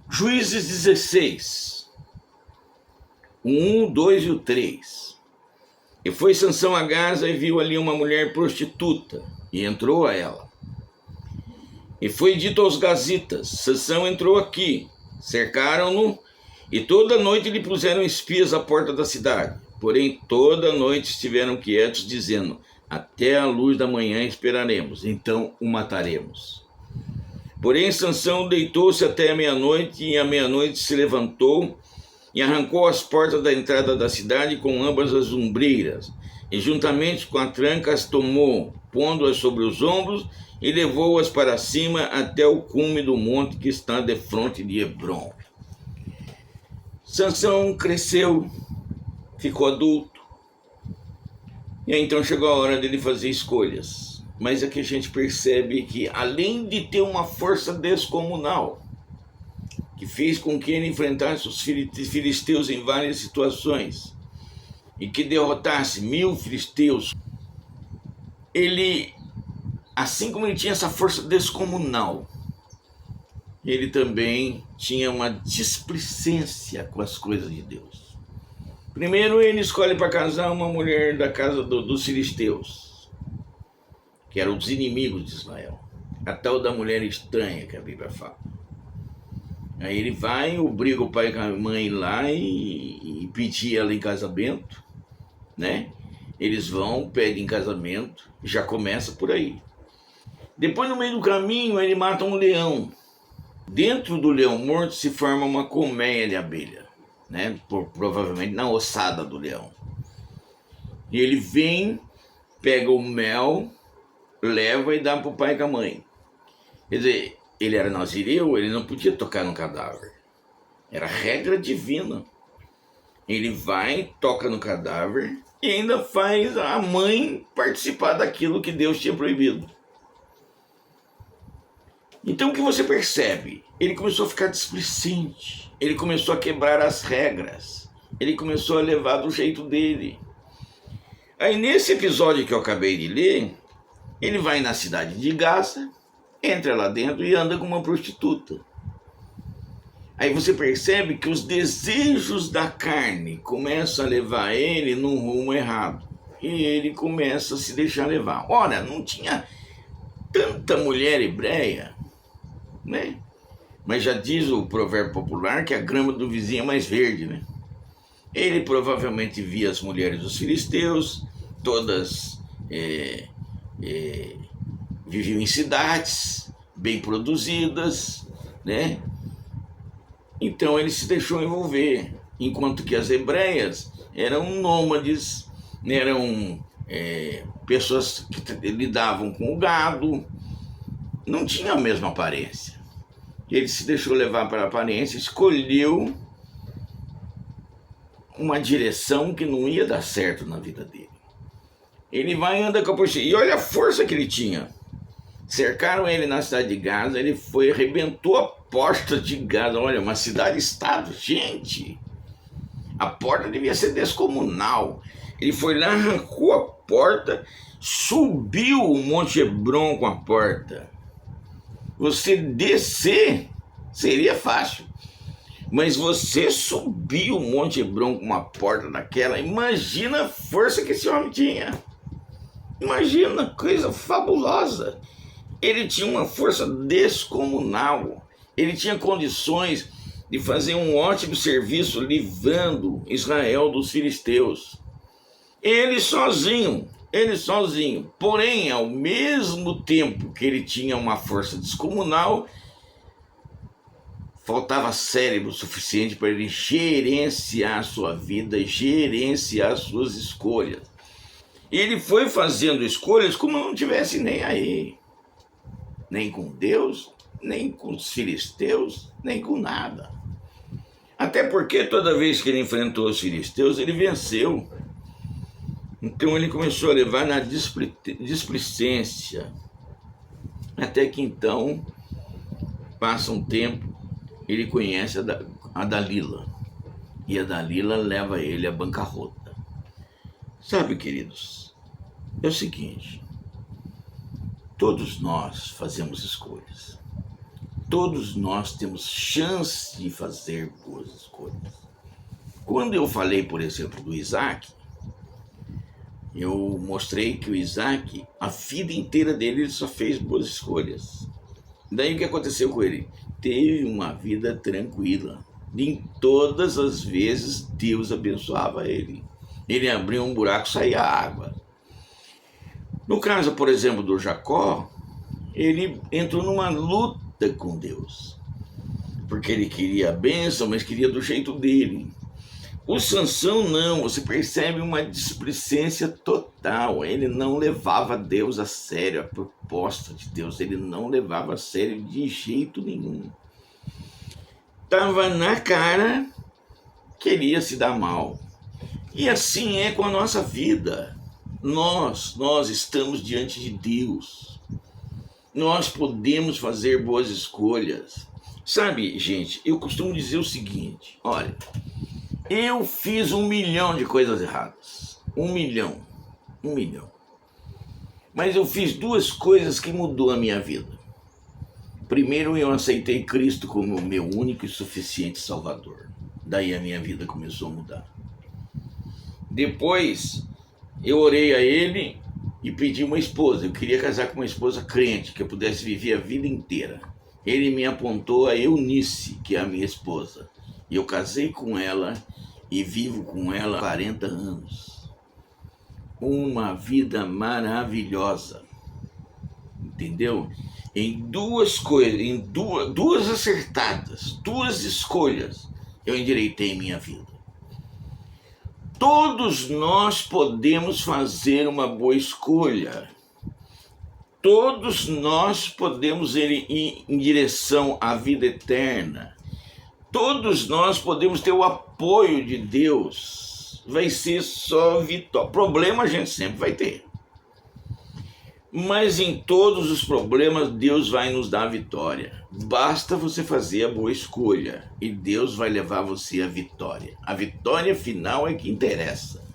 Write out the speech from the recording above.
Juízes 16, o 1, o 2 e o 3. E foi Sansão a Gaza e viu ali uma mulher prostituta, e entrou a ela. E foi dito aos gazitas: Sansão entrou aqui. Cercaram-no, e toda noite lhe puseram espias à porta da cidade. Porém, toda noite estiveram quietos, dizendo: até a luz da manhã esperaremos, então o mataremos. Porém, Sansão deitou-se até a meia-noite, e à meia-noite se levantou e arrancou as portas da entrada da cidade com ambas as ombreiras, e juntamente com a tranca as tomou, pondo-as sobre os ombros, e levou-as para cima até o cume do monte que está defronte de Hebrom. Sansão cresceu, ficou adulto, e aí então chegou a hora dele fazer escolhas. Mas aqui a gente percebe que, além de ter uma força descomunal, que fez com que ele enfrentasse os filisteus em várias situações, e que derrotasse 1000 filisteus, ele, assim como ele tinha essa força descomunal, ele também tinha uma displicência com as coisas de Deus. Primeiro, ele escolhe para casar uma mulher da casa dos filisteus, que eram os inimigos de Israel, a tal da mulher estranha que a Bíblia fala. Aí ele vai, obriga o pai e a mãe lá e pedir ela em casamento, né? Eles vão, pedem em casamento, já começa por aí. Depois, no meio do caminho, ele mata um leão. Dentro do leão morto se forma uma colmeia de abelha, né? Provavelmente na ossada do leão. E ele vem, pega o mel, leva e dá para o pai e a mãe. Quer dizer, ele era nazireu, ele não podia tocar no cadáver. Era regra divina. Ele vai, toca no cadáver e ainda faz a mãe participar daquilo que Deus tinha proibido. Então o que você percebe? Ele começou a ficar displicente, ele começou a quebrar as regras, ele começou a levar do jeito dele. Aí nesse episódio que eu acabei de ler, ele vai na cidade de Gaza, entra lá dentro e anda com uma prostituta. Aí você percebe que os desejos da carne começam a levar ele num rumo errado. E ele começa a se deixar levar. Ora, não tinha tanta mulher hebreia, né? Mas já diz o provérbio popular que a grama do vizinho é mais verde, né? Ele provavelmente via as mulheres dos filisteus, todas viviam em cidades bem produzidas, né? Então ele se deixou envolver, enquanto que as hebreias eram nômades, eram pessoas que lidavam com o gado, não tinham a mesma aparência. Ele se deixou levar para a aparência, escolheu uma direção que não ia dar certo na vida dele. Ele vai e anda com a prostituta, e olha a força que ele tinha. Cercaram ele na cidade de Gaza, ele foi, arrebentou a porta de Gaza. Olha, uma cidade-estado, gente. A porta devia ser descomunal. Ele foi lá, arrancou a porta, subiu o Monte Hebrom com a porta. Você descer seria fácil, mas você subir o Monte Hebrom com uma porta daquela, imagina a força que esse homem tinha. Imagina, coisa fabulosa. Ele tinha uma força descomunal. Ele tinha condições de fazer um ótimo serviço livrando Israel dos filisteus. Ele sozinho. Porém, ao mesmo tempo que ele tinha uma força descomunal, faltava cérebro suficiente para ele gerenciar a sua vida, gerenciar suas escolhas. E ele foi fazendo escolhas como não tivesse nem aí. Nem com Deus, nem com os filisteus, nem com nada. Até porque toda vez que ele enfrentou os filisteus, ele venceu. Então ele começou a levar na displicência. Até que então, passa um tempo, ele conhece a Dalila. E a Dalila leva ele à bancarrota. Sabe, queridos, é o seguinte: todos nós fazemos escolhas. todos nós temos chance de fazer boas escolhas. Quando eu falei, por exemplo, do Isaac, eu mostrei que o Isaac, a vida inteira dele, ele só fez boas escolhas. Daí o que aconteceu com ele? Teve uma vida tranquila. Em todas as vezes, Deus abençoava ele. Ele abriu um buraco, saía água. No caso, por exemplo, do Jacó, ele entrou numa luta com Deus. Porque ele queria a bênção, mas queria do jeito dele. O Sansão não, você percebe uma displicência total. Ele não levava Deus a sério, a proposta de Deus. Ele não levava a sério de jeito nenhum. Estava na cara, queria se dar mal. E assim é com a nossa vida. Nós estamos diante de Deus. Nós podemos fazer boas escolhas. Sabe, gente, eu costumo dizer o seguinte, olha, eu fiz 1 milhão de coisas erradas. 1 milhão. Mas eu fiz 2 coisas que mudou a minha vida. Primeiro, eu aceitei Cristo como meu único e suficiente Salvador. Daí a minha vida começou a mudar. Depois, eu orei a Ele e pedi uma esposa. Eu queria casar com uma esposa crente, que eu pudesse viver a vida inteira. Ele me apontou a Eunice, que é a minha esposa. E eu casei com ela e vivo com ela há 40 anos. Uma vida maravilhosa. Entendeu? Em 2 coisas, em duas acertadas, 2 escolhas, eu endireitei minha vida. Todos nós podemos fazer uma boa escolha. Todos nós podemos ir em direção à vida eterna. Todos nós podemos ter o apoio de Deus. Vai ser só vitória. Problema a gente sempre vai ter. Mas em todos os problemas, Deus vai nos dar a vitória. Basta você fazer a boa escolha e Deus vai levar você à vitória. A vitória final é que interessa.